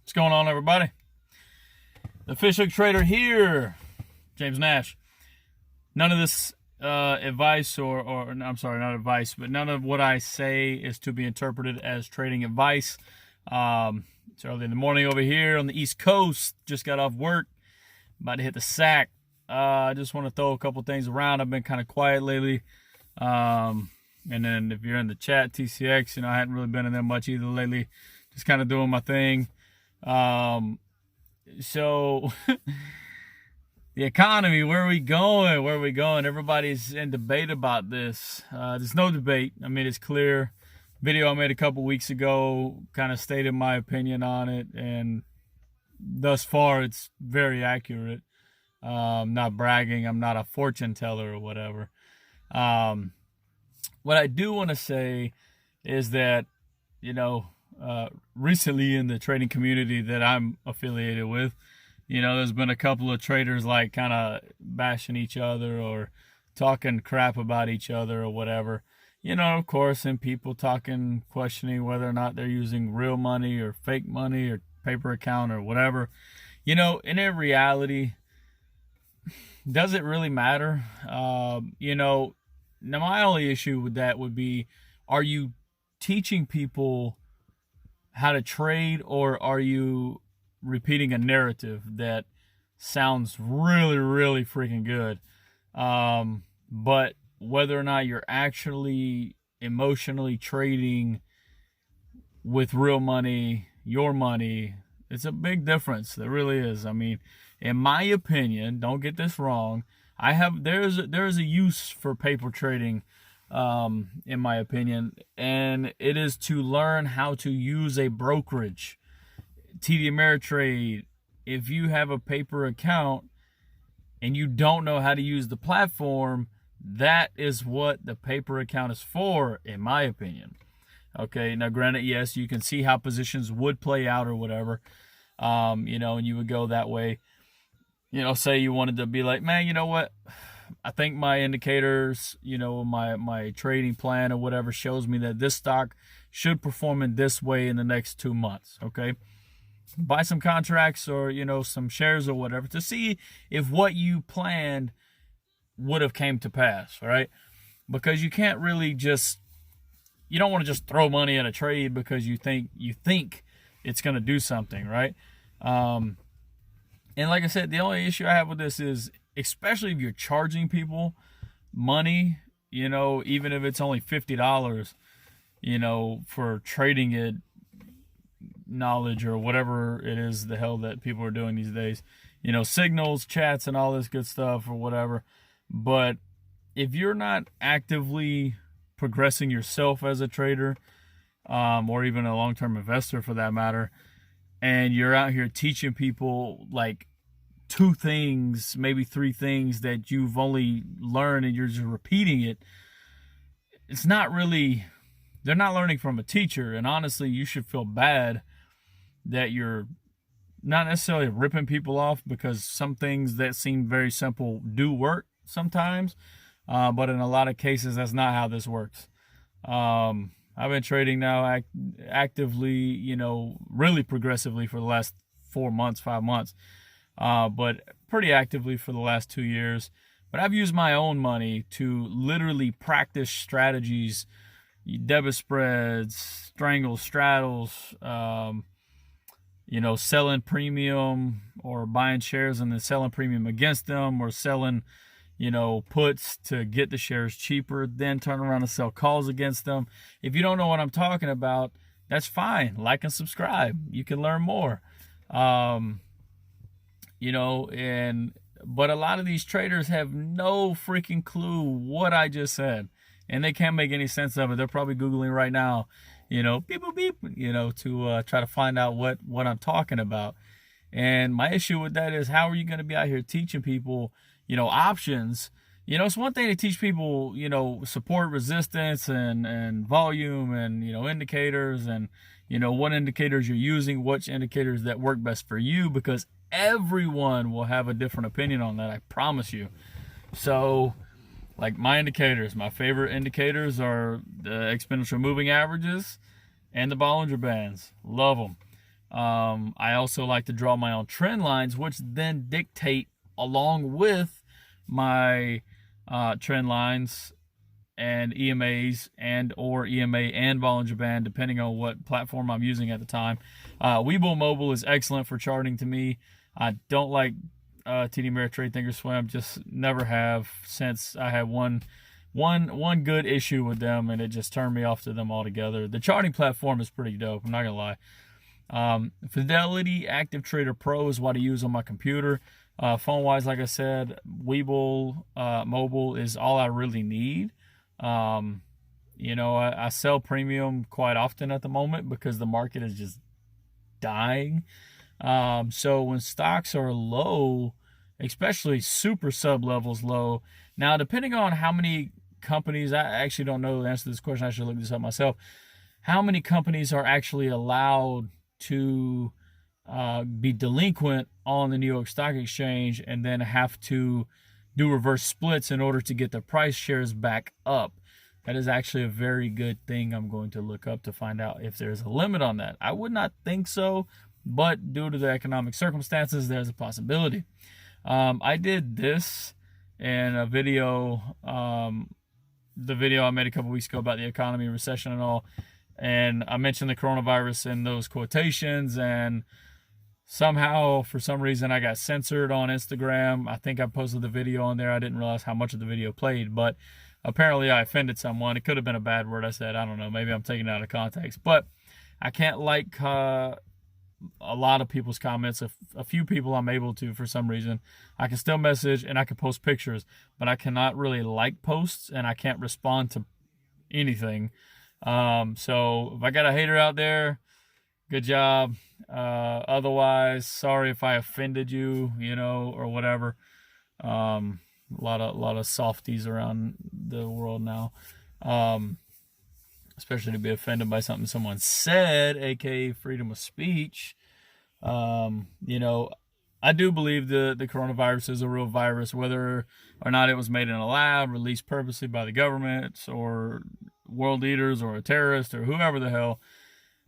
What's going on, everybody? The Fish Hook Trader here, James Nash. None of this advice or I'm sorry, not advice, but none of what I say is to be interpreted as trading advice. It's early in the morning over here on the East Coast. Just got off work, about to hit the sack. I just want to throw a couple things around. I've been kind of quiet lately. And then if you're in the chat, TCX, I hadn't really been in there much either lately. Just kind of doing my thing. So the economy, where are we going? Everybody's in debate about this. There's no debate. I mean, it's clear. Video I made a couple weeks ago kind of stated my opinion on it, and thus far it's very accurate. Not bragging. I'm not a fortune teller or whatever. What I do want to say is that, recently in the trading community that I'm affiliated with, there's been a couple of traders like kind of bashing each other or talking crap about each other or whatever. Of course, and people questioning whether or not they're using real money or fake money or paper account or whatever. And in reality, does it really matter? Now my only issue with that would be, are you teaching people how to trade, or are you repeating a narrative that sounds really, really freaking good? But whether or not you're actually emotionally trading with real money, your money, it's a big difference. There really is. I mean, in my opinion, don't get this wrong, there's a use for paper trading, in my opinion, and it is to learn how to use a brokerage. TD Ameritrade, if you have a paper account and you don't know how to use the platform, that is what the paper account is for, in my opinion. Okay, now granted, yes, you can see how positions would play out or whatever, and you would go that way. Say you wanted to be like, man, you know what? I think my indicators, my trading plan or whatever shows me that this stock should perform in this way in the next 2 months. Okay. Buy some contracts or, some shares or whatever to see if what you planned would have came to pass. Right. Because you can't really you don't want to just throw money at a trade because you think it's going to do something. Right. And like I said, the only issue I have with this is, especially if you're charging people money, even if it's only $50, for trading it, knowledge or whatever it is the hell that people are doing these days, signals, chats, and all this good stuff or whatever. But if you're not actively progressing yourself as a trader, or even a long-term investor for that matter, and you're out here teaching people like 2 things, maybe 3 things that you've only learned and you're just repeating it, they're not learning from a teacher. And honestly, you should feel bad that you're not necessarily ripping people off, because some things that seem very simple do work sometimes. But in a lot of cases, that's not how this works. I've been trading now actively, really progressively for the last 4 months, 5 months, but pretty actively for the last 2 years. But I've used my own money to literally practice strategies, debit spreads, strangles, straddles, selling premium or buying shares and then selling premium against them, or selling puts to get the shares cheaper, then turn around and sell calls against them. If you don't know what I'm talking about, that's fine. Like and subscribe. You can learn more. But a lot of these traders have no freaking clue what I just said, and they can't make any sense of it. They're probably Googling right now, beep, boop, beep, to try to find out what I'm talking about. And my issue with that is, how are you going to be out here teaching people options? It's one thing to teach people, support, resistance, and volume, and, indicators, and, what indicators you're using, which indicators that work best for you, because everyone will have a different opinion on that. I promise you. So, like my indicators, my favorite indicators are the exponential moving averages and the Bollinger Bands. Love them. I also like to draw my own trend lines, which then dictate along with my trend lines and EMAs and or EMA and Bollinger Band, depending on what platform I'm using at the time. Webull Mobile is excellent for charting to me. I don't like TD Ameritrade Thinkorswim, just never have since I had one good issue with them, and it just turned me off to them altogether. The charting platform is pretty dope, I'm not gonna lie. Fidelity Active Trader Pro is what I use on my computer. Phone wise, like I said, Webull Mobile is all I really need. I sell premium quite often at the moment because the market is just dying. So when stocks are low, especially super sub levels low, now depending on how many companies, I actually don't know the answer to this question, I should look this up myself, how many companies are actually allowed to be delinquent on the New York Stock Exchange and then have to do reverse splits in order to get the price shares back up. That is actually a very good thing. I'm going to look up to find out if there's a limit on that. I would not think so, but due to the economic circumstances, there's a possibility. I did this in a video, the video I made a couple weeks ago about the economy, recession and all, and I mentioned the coronavirus in those quotations, and somehow, for some reason, I got censored on Instagram. I think I posted the video on there. I didn't realize how much of the video played, but apparently I offended someone. It could have been a bad word I said. I don't know. Maybe I'm taking it out of context. But I can't like a lot of people's comments. A few people I'm able to for some reason. I can still message and I can post pictures, but I cannot really like posts and I can't respond to anything. So if I got a hater out there, good job. Otherwise, sorry if I offended you, or whatever. A lot of softies around the world now, especially to be offended by something someone said, aka freedom of speech. I do believe the coronavirus is a real virus, whether or not it was made in a lab, released purposely by the government or world leaders or a terrorist or whoever the hell.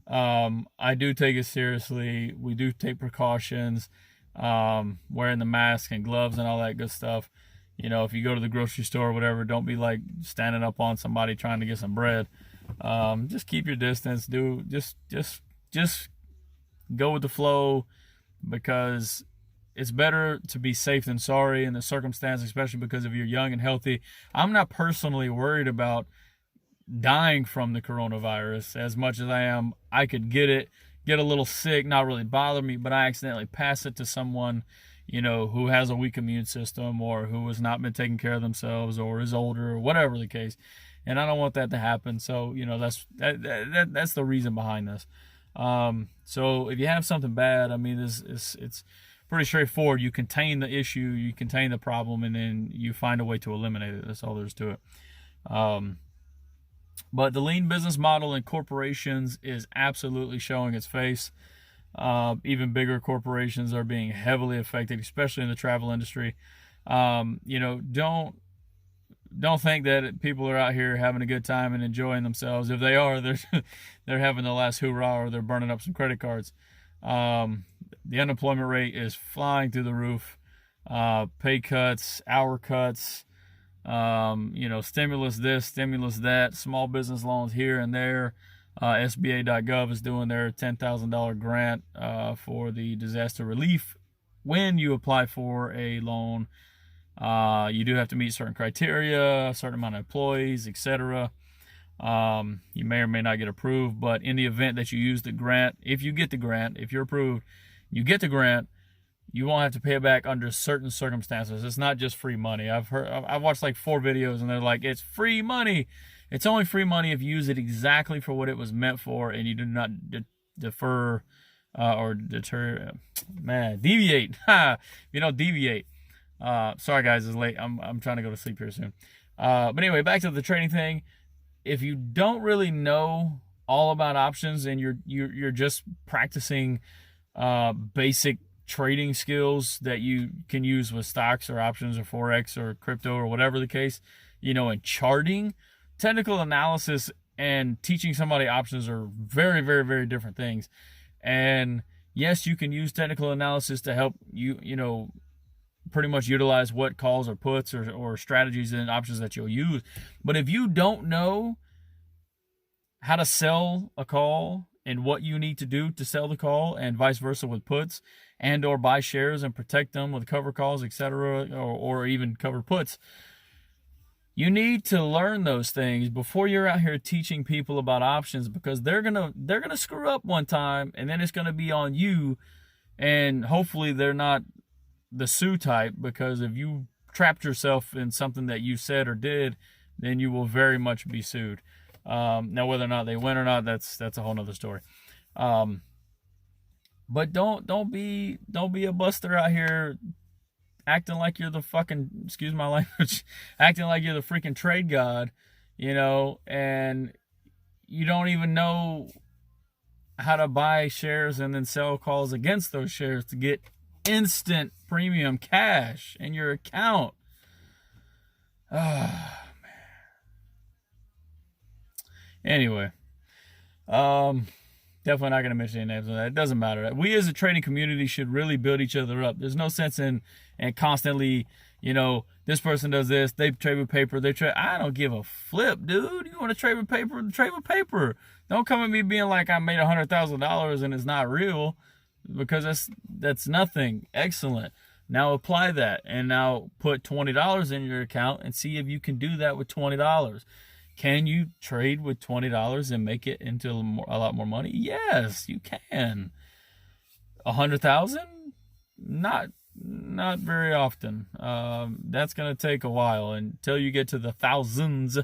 I do take it seriously. We do take precautions, wearing the mask and gloves and all that good stuff. If you go to the grocery store or whatever, don't be like standing up on somebody trying to get some bread. Just keep your distance. Just go with the flow, because it's better to be safe than sorry in the circumstance, especially because if you're young and healthy. I'm not personally worried about dying from the coronavirus as much as I could get a little sick, not really bother me, but I accidentally pass it to someone, who has a weak immune system or who has not been taking care of themselves or is older or whatever the case. And I don't want that to happen. So, that's the reason behind this. So if you have something bad, it's pretty straightforward. You contain the issue, you contain the problem, and then you find a way to eliminate it. That's all there is to it. But the lean business model in corporations is absolutely showing its face. Even bigger corporations are being heavily affected, especially in the travel industry. Don't think that people are out here having a good time and enjoying themselves. If they are, they're having the last hoorah, or they're burning up some credit cards. The unemployment rate is flying through the roof. Pay cuts, hour cuts. Stimulus this, stimulus that, small business loans here and there. SBA.gov is doing their $10,000 grant for the disaster relief. When you apply for a loan, you do have to meet certain criteria, a certain amount of employees, etc. You may or may not get approved, but in the event that you use the grant, if you get the grant, if you're approved, you get the grant, you won't have to pay it back under certain circumstances. It's not just free money. I've watched like 4 videos and they're like, it's free money. It's only free money if you use it exactly for what it was meant for and you do not deviate. You don't deviate. Sorry guys, it's late. I'm trying to go to sleep here soon. But anyway, back to the trading thing. If you don't really know all about options and you're just practicing basic trading skills that you can use with stocks or options or forex or crypto or whatever the case, and charting, technical analysis and teaching somebody options are very, very, very different things. And yes, you can use technical analysis to help you pretty much utilize what calls or puts or strategies and options that you'll use. But if you don't know how to sell a call and what you need to do to sell the call, and vice versa with puts, and or buy shares and protect them with cover calls, etc., or even cover puts, you need to learn those things before you're out here teaching people about options, because they're gonna screw up one time, and then it's gonna be on you. And hopefully they're not the sue type, because if you trapped yourself in something that you said or did, then you will very much be sued. Now, whether or not they win or not, that's a whole nother story. But don't be a buster out here acting like you're the fucking, excuse my language, acting like you're the freaking trade god, and you don't even know how to buy shares and then sell calls against those shares to get instant premium cash in your account. Ah, man. Anyway, definitely not going to mention any names on that. It doesn't matter. We as a trading community should really build each other up. There's no sense in constantly, this person does this, they trade with paper, I don't give a flip, dude. You want to trade with paper? Trade with paper. Don't come at me being like I made $100,000 and it's not real, because that's nothing. Excellent. Now apply that, and now put $20 in your account and see if you can do that with $20. Can you trade with $20 and make it into a lot more money? Yes, you can. 100,000? Not very often. That's going to take a while. Until you get to the thousands,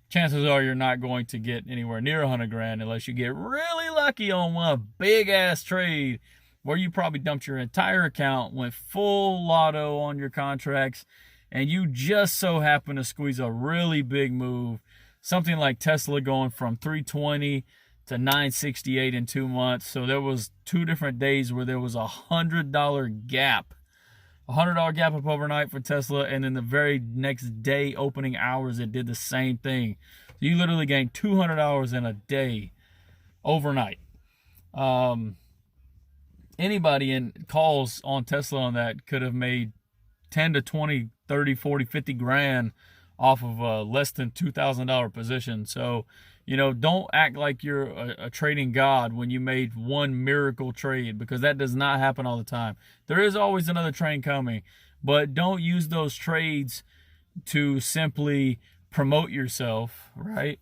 chances are you're not going to get anywhere near 100 grand unless you get really lucky on one big ass trade where you probably dumped your entire account, went full lotto on your contracts, and you just so happen to squeeze a really big move. Something like Tesla going from 320 to 968 in 2 months. So there was 2 different days where there was $100 gap. $100 gap up overnight for Tesla, and then the very next day, opening hours, it did the same thing. So you literally gained $200 in a day overnight. Anybody in calls on Tesla on that could have made 10 to 20, 30, 40, 50 grand off of a less than $2,000 position. So, don't act like you're a trading god when you made one miracle trade, because that does not happen all the time. There is always another train coming, but don't use those trades to simply promote yourself, right?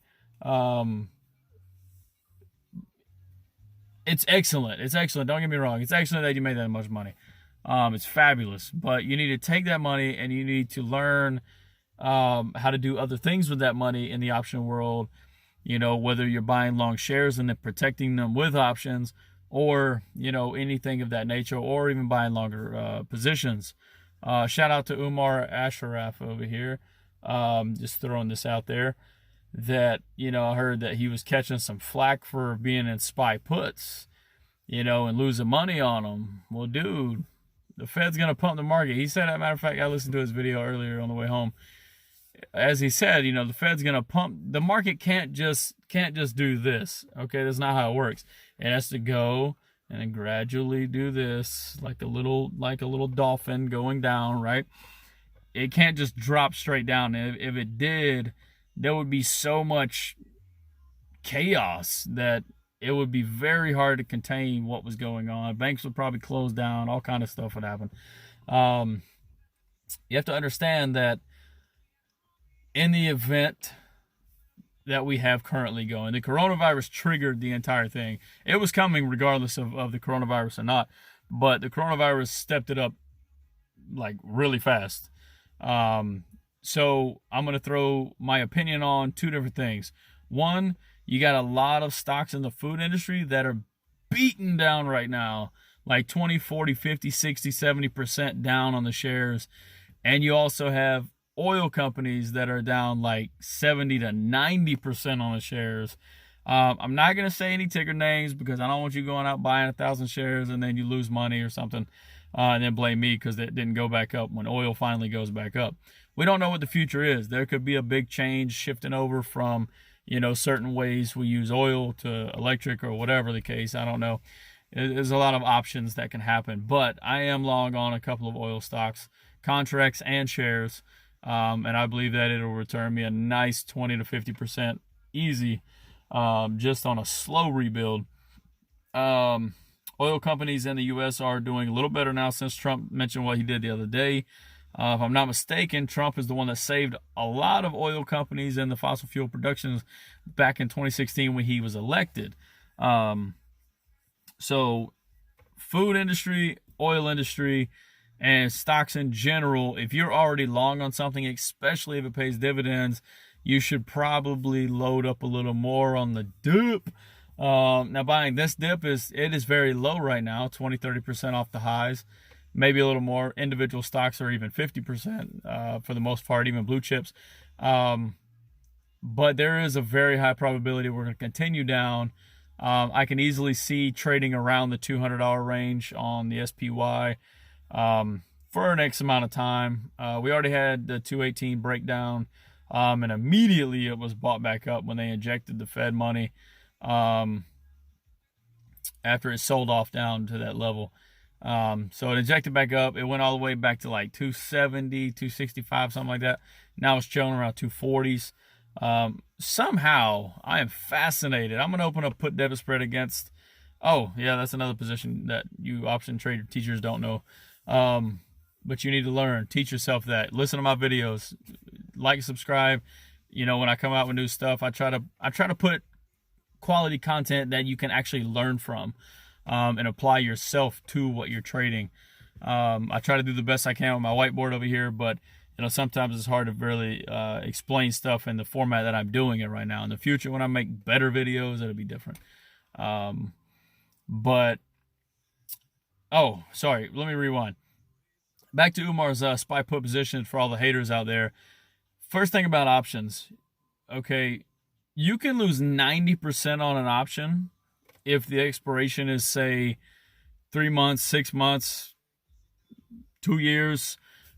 It's excellent. It's excellent. Don't get me wrong. It's excellent that you made that much money. It's fabulous, but you need to take that money and you need to learn how to do other things with that money in the option world, whether you're buying long shares and then protecting them with options, or, anything of that nature, or even buying longer positions. Shout out to Umar Ashraf over here. Just throwing this out there that, I heard that he was catching some flack for being in SPY puts, and losing money on them. Well, dude, the Fed's going to pump the market. He said, as a matter of fact, I listened to his video earlier on the way home. As he said, the Fed's going to pump. The market can't just do this. Okay, that's not how it works. It has to go and then gradually do this, like a little dolphin going down, right? It can't just drop straight down. If it did, there would be so much chaos that it would be very hard to contain what was going on. Banks would probably close down. All kind of stuff would happen. You have to understand that in the event that we have currently going, the coronavirus triggered the entire thing. It was coming regardless of the coronavirus or not, but the coronavirus stepped it up like really fast. So I'm going to throw my opinion on 2 different things. One, you got a lot of stocks in the food industry that are beaten down right now, like 20, 40, 50, 60, 70% down on the shares. And you also have oil companies that are down like 70 to 90% on the shares. I'm not going to say any ticker names because I don't want you going out buying 1,000 shares and then you lose money or something, and then blame me because it didn't go back up when oil finally goes back up. We don't know what the future is. There could be a big change shifting over from, certain ways we use oil to electric or whatever the case. I don't know. There's a lot of options that can happen. But I am long on a couple of oil stocks, contracts, and shares. And I believe that it'll return me a nice 20 to 50% easy, just on a slow rebuild. Oil companies in the U.S. are doing a little better now since Trump mentioned what he did the other day. If I'm not mistaken, Trump is the one that saved a lot of oil companies and the fossil fuel productions back in 2016 when he was elected. So food industry, oil industry, and stocks in general, if you're already long on something, especially if it pays dividends, you should probably load up a little more on the dip. Now buying this dip is very low right now, 20-30% off the highs, maybe a little more. Individual stocks are even 50% for the most part, even blue chips. But there is a very high probability we're going to continue down. I can easily see trading around the $200 range on the SPY for an X amount of time. We already had the 218 breakdown, and immediately it was bought back up when they injected the Fed money after it sold off down to that level. So it injected back up. It went all the way back to like 270, 265, something like that. Now it's chilling around 240s. Somehow I am fascinated. I'm going to open up put debit spread against. Oh, yeah, that's another position that you option trader teachers don't know. But you need to learn. Teach yourself that. Listen to my videos. Like, subscribe. You know, when I come out with new stuff, I try to put quality content that you can actually learn from, and apply yourself to what you're trading. I try to do the best I can with my whiteboard over here, but sometimes it's hard to really explain stuff in the format that I'm doing it right now. In the future, when I make better videos, it'll be different. But oh, sorry, let me rewind. Back to Umar's SPY put position for all the haters out there. First thing about options, okay, you can lose 90% on an option if the expiration is, say, 3 months, 6 months, 2 years.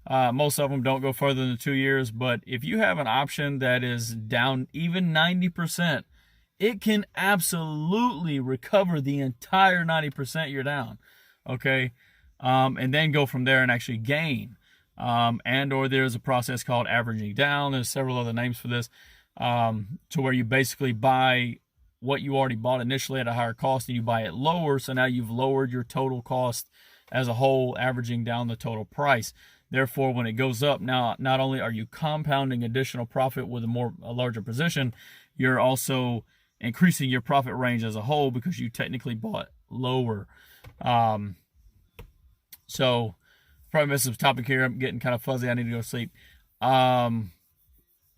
Most of them don't go further than 2 years, but if you have an option that is down even 90%, it can absolutely recover the entire 90% you're down, okay? And then go from there and actually gain. And or there's a process called averaging down. There's several other names for this, to where you basically buy what you already bought initially at a higher cost and you buy it lower, so now you've lowered your total cost as a whole, averaging down the total price. Therefore, when it goes up, now not only are you compounding additional profit with a larger position, you're also increasing your profit range as a whole because you technically bought lower. So probably missed some topic here. I'm getting kind of fuzzy. I need to go sleep. Let's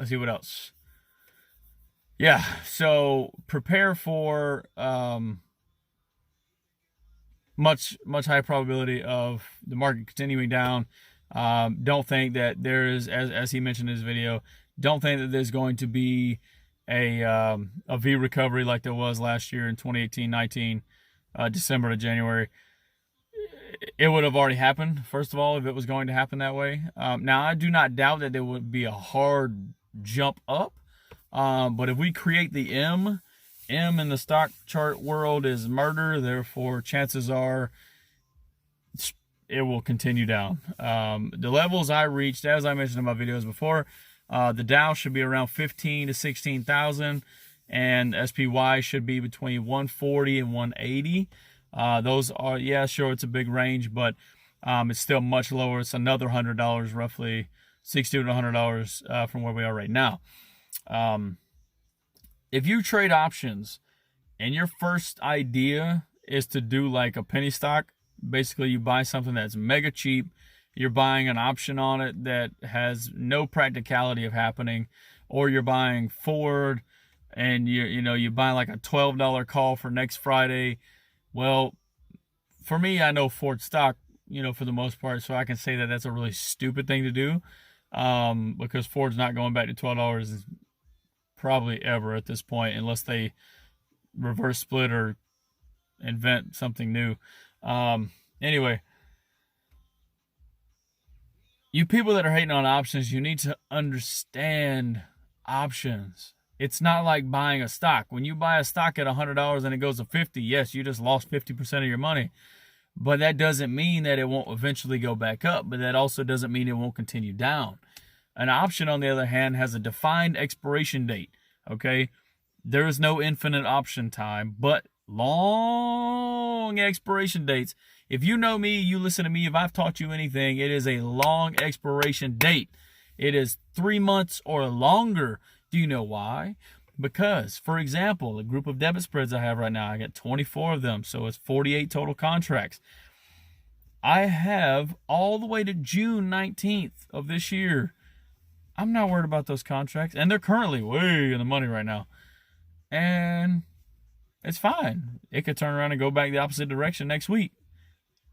see what else. Yeah, so prepare for much higher probability of the market continuing down. Don't think that there is, as he mentioned in his video, don't think that there's going to be a V recovery like there was last year in 2018-19, December to January. It would have already happened, first of all, if it was going to happen that way. Now, I do not doubt that there would be a hard jump up. But if we create the M in the stock chart world is murder, therefore chances are it will continue down. The levels I reached, as I mentioned in my videos before, the Dow should be around 15 to 16,000, and SPY should be between 140 and 180. Those are, yeah, sure, it's a big range, but it's still much lower. It's another $100, roughly $60 to $100 from where we are right now. If you trade options and your first idea is to do like a penny stock, basically you buy something that's mega cheap, you're buying an option on it that has no practicality of happening, or you're buying Ford and you buy like a $12 call for next Friday. Well, for me, I know Ford stock, for the most part, so I can say that that's a really stupid thing to do, because Ford's not going back to $12 probably ever at this point, unless they reverse split or invent something new. Anyway, you people that are hating on options, you need to understand options. It's not like buying a stock. When you buy a stock at $100 and it goes to 50, yes, you just lost 50% of your money. But that doesn't mean that it won't eventually go back up, but that also doesn't mean it won't continue down. An option, on the other hand, has a defined expiration date, okay? There is no infinite option time, but long expiration dates. If you know me, you listen to me, if I've taught you anything, it is a long expiration date. It is 3 months or longer. Do you know why? Because, for example, the group of debit spreads I have right now, I got 24 of them, so it's 48 total contracts. I have all the way to June 19th of this year. I'm not worried about those contracts, and they're currently way in the money right now. And it's fine. It could turn around and go back the opposite direction next week.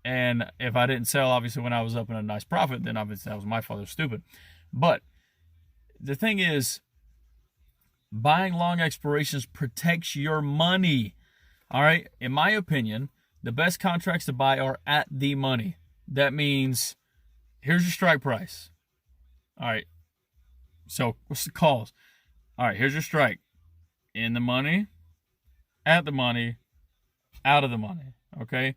And if I didn't sell, obviously, when I was up in a nice profit, then obviously that was my fault. It was stupid. But the thing is, buying long expirations protects your money. All right? In my opinion, the best contracts to buy are at the money. That means, here's your strike price. All right. So, what's the calls? All right, here's your strike. In the money, at the money, out of the money. Okay?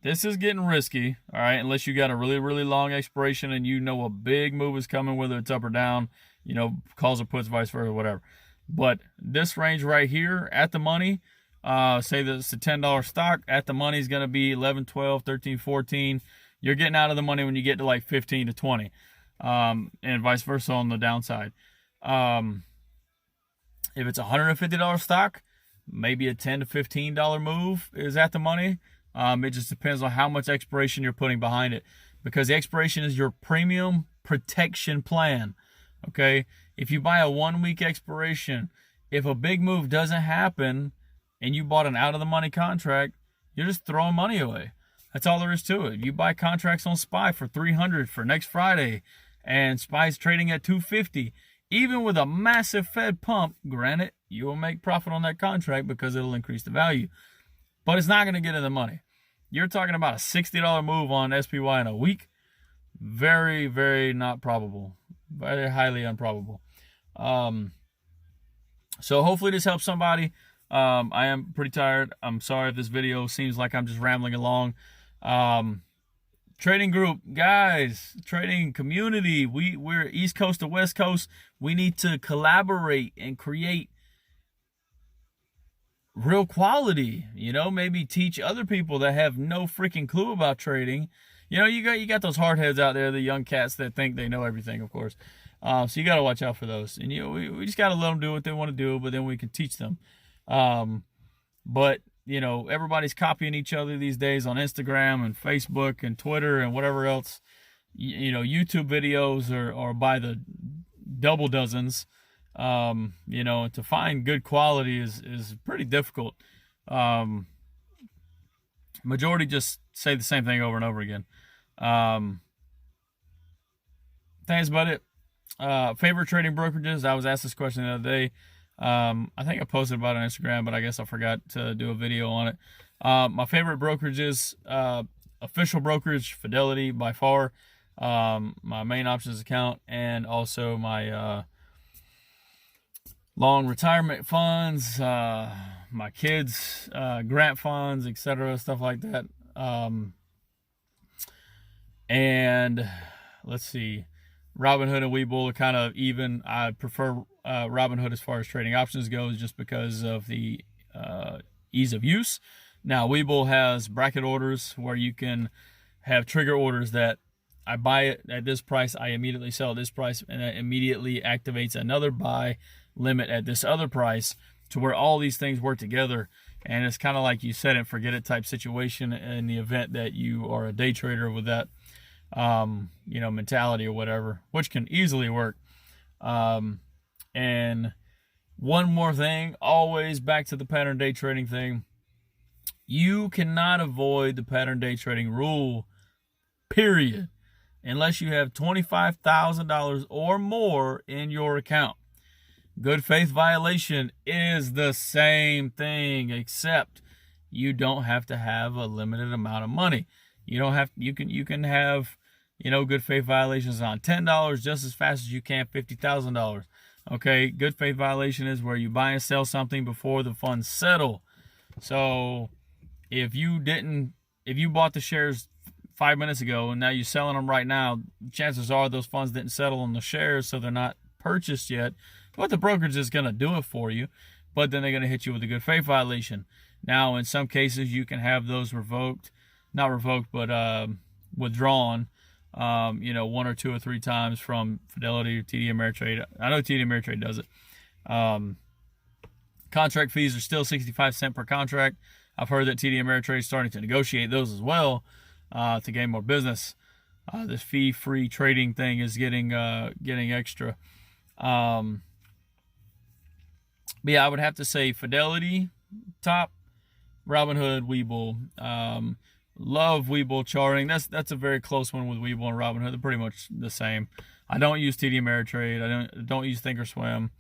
This is getting risky, all right, unless you got a really, really long expiration and you know a big move is coming, whether it's up or down, calls or puts, vice versa, whatever. But this range right here, at the money, say that it's a $10 stock, at the money is going to be 11, 12, 13, 14. You're getting out of the money when you get to like 15 to 20, and vice versa on the downside. If it's a $150 stock, maybe a $10 to $15 move is at the money. It just depends on how much expiration you're putting behind it, because the expiration is your premium protection plan. Okay, if you buy a 1 week expiration, if a big move doesn't happen and you bought an out of the money contract, you're just throwing money away. That's all there is to it. You buy contracts on SPY for $300 for next Friday, and SPY's trading at $250. Even with a massive Fed pump, granted, you will make profit on that contract because it'll increase the value, but it's not going to get in the money. You're talking about a $60 move on SPY in a week. Very, very not probable. Very highly improbable. So hopefully this helps somebody. I am pretty tired. I'm sorry if this video seems like I'm just rambling along. Trading group, guys, trading community. We're East Coast to West Coast. We need to collaborate and create real quality, maybe teach other people that have no freaking clue about trading. You got those hardheads out there, the young cats that think they know everything, of course. So you got to watch out for those. And we just got to let them do what they want to do, but then we can teach them. But everybody's copying each other these days on Instagram and Facebook and Twitter and whatever else. YouTube videos are by the double dozens. To find good quality is pretty difficult. Majority just say the same thing over and over again. Thanks about it. Favorite trading brokerages. I was asked this question the other day. I think I posted about it on Instagram, but I guess I forgot to do a video on it. My favorite brokerages, official brokerage, Fidelity by far. My main options account, and also my long retirement funds, my kids' grant funds, etc., stuff like that. And let's see, Robinhood and Webull are kind of even. I prefer Robinhood as far as trading options goes, just because of the ease of use. Now, Webull has bracket orders where you can have trigger orders that I buy it at this price, I immediately sell at this price, and that immediately activates another buy limit at this other price, to where all these things work together. And it's kind of like you set it, forget it type situation in the event that you are a day trader with that mentality or whatever, which can easily work. And one more thing, always back to the pattern day trading thing. You cannot avoid the pattern day trading rule, period, unless you have $25,000 or more in your account. Good faith violation is the same thing, except you don't have to have a limited amount of money. You can have good faith violations on $10 just as fast as you can $50,000. Okay, good faith violation is where you buy and sell something before the funds settle. So if you bought the shares 5 minutes ago and now you're selling them right now, chances are those funds didn't settle on the shares, so they're not purchased yet. But the brokerage is going to do it for you, but then they're going to hit you with a good faith violation. Now, in some cases, you can have those not revoked, but withdrawn. 1 or 2 or 3 times from Fidelity or TD Ameritrade. I know TD Ameritrade does it. Contract fees are still 65 cents per contract. I've heard that TD Ameritrade is starting to negotiate those as well to gain more business. This fee-free trading thing is getting extra. But yeah, I would have to say Fidelity top, Robinhood, Webull. Love Webull charting. That's a very close one with Webull and Robinhood. They're pretty much the same. I don't use TD Ameritrade. I don't use Thinkorswim.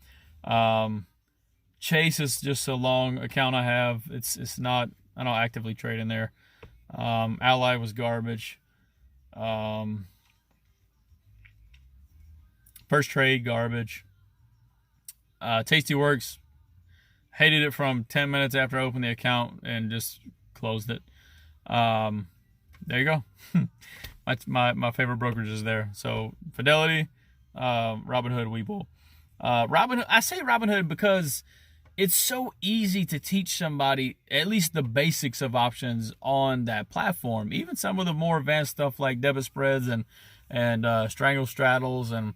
Chase is just a long account I have. It's not. I don't actively trade in there. Ally was garbage. First Trade garbage. Tastyworks, hated it from 10 minutes after I opened the account and just closed it. There you go. my favorite brokerage is there. So Fidelity, Robinhood, Webull. Robinhood. I say Robinhood because it's so easy to teach somebody at least the basics of options on that platform. Even some of the more advanced stuff like debit spreads and strangle straddles and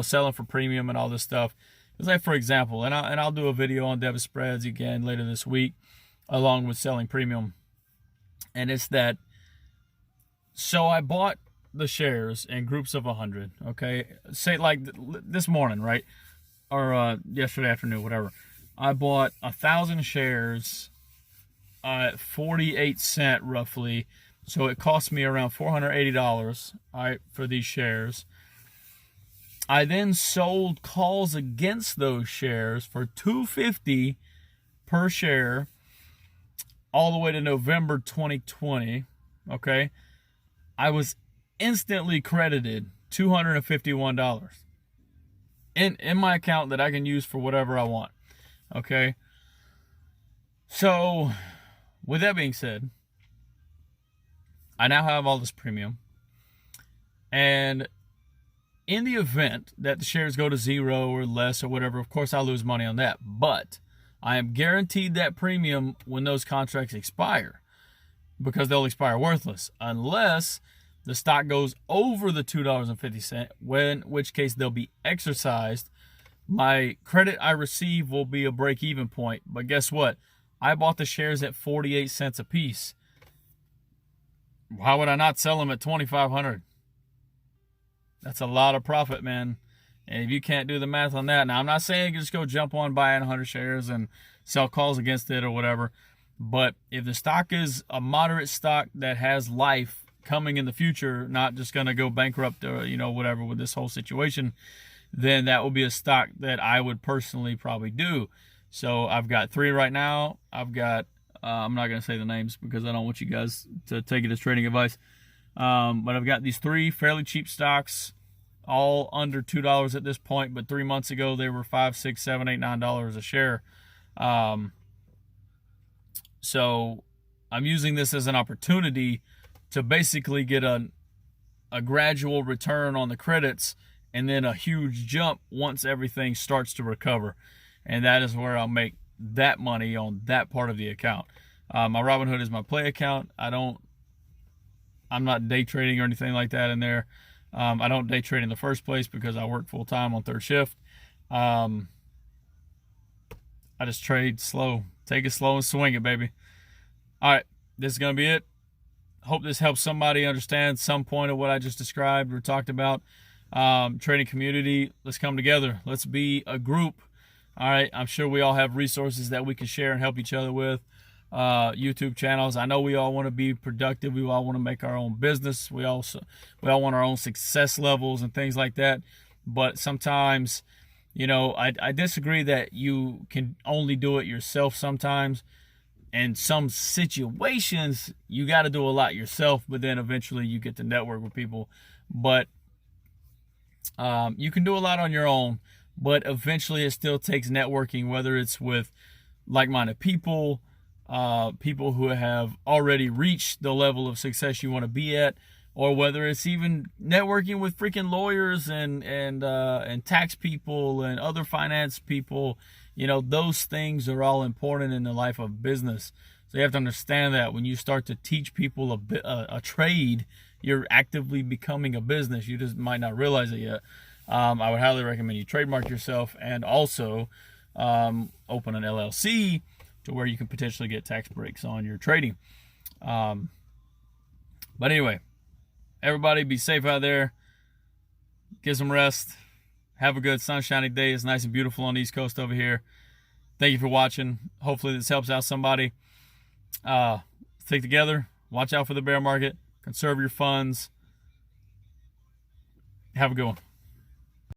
selling for premium and all this stuff. It's like, for example, and I'll do a video on debit spreads again later this week, along with selling premium. And it's that. So I bought the shares in groups of 100. Okay, say like this morning, right, or yesterday afternoon, whatever. I bought 1,000 shares at 48 cents roughly. So it cost me around $480. All right, for these shares. I then sold calls against those shares for $2.50 per share all the way to November 2020. Okay, I was instantly credited $251 in my account that I can use for whatever I want. Okay, so with that being said, I now have all this premium, and in the event that the shares go to zero or less or whatever, of course I'll lose money on that, but I am guaranteed that premium when those contracts expire, because they'll expire worthless unless the stock goes over the $2.50, in which case they'll be exercised. My credit I receive will be a break-even point, but guess what? I bought the shares at 48 cents a piece. Why would I not sell them at 2,500? That's a lot of profit, man. And if you can't do the math on that, now I'm not saying just go jump on buying 100 shares and sell calls against it or whatever, but if the stock is a moderate stock that has life coming in the future, not just going to go bankrupt or whatever with this whole situation, then that will be a stock that I would personally probably do. So I've got 3 right now. I've got I'm not going to say the names because I don't want you guys to take it as trading advice. But I've got these 3 fairly cheap stocks, all under $2 at this point. But 3 months ago, they were $5, $6, $7, $8, $9 a share. So I'm using this as an opportunity to basically get a gradual return on the credits and then a huge jump once everything starts to recover. And that is where I'll make that money on that part of the account. My Robinhood is my play account. I'm not day trading or anything like that in there. I don't day trade in the first place because I work full time on third shift. I just trade slow. Take it slow and swing it, baby. All right, this is going to be it. Hope this helps somebody understand some point of what I just described or talked about. Trading community, let's come together. Let's be a group. All right, I'm sure we all have resources that we can share and help each other with. YouTube channels. I know we all want to be productive. We all want to make our own business. We all want our own success levels and things like that. But sometimes, I disagree that you can only do it yourself sometimes. In some situations, you got to do a lot yourself, but then eventually you get to network with people. But you can do a lot on your own. but eventually it still takes networking, whether it's with like-minded people, people who have already reached the level of success you want to be at, or whether it's even networking with freaking lawyers and tax people and other finance people. You know, those things are all important in the life of business. So you have to understand that when you start to teach people a trade, you're actively becoming a business. You just might not realize it yet. I would highly recommend you trademark yourself, and also open an LLC to where you can potentially get tax breaks on your trading. But anyway, everybody be safe out there. Get some rest. Have a good sunshiny day. It's nice and beautiful on the East Coast over here. Thank you for watching. Hopefully this helps out somebody. Stick together. Watch out for the bear market. Conserve your funds. Have a good one.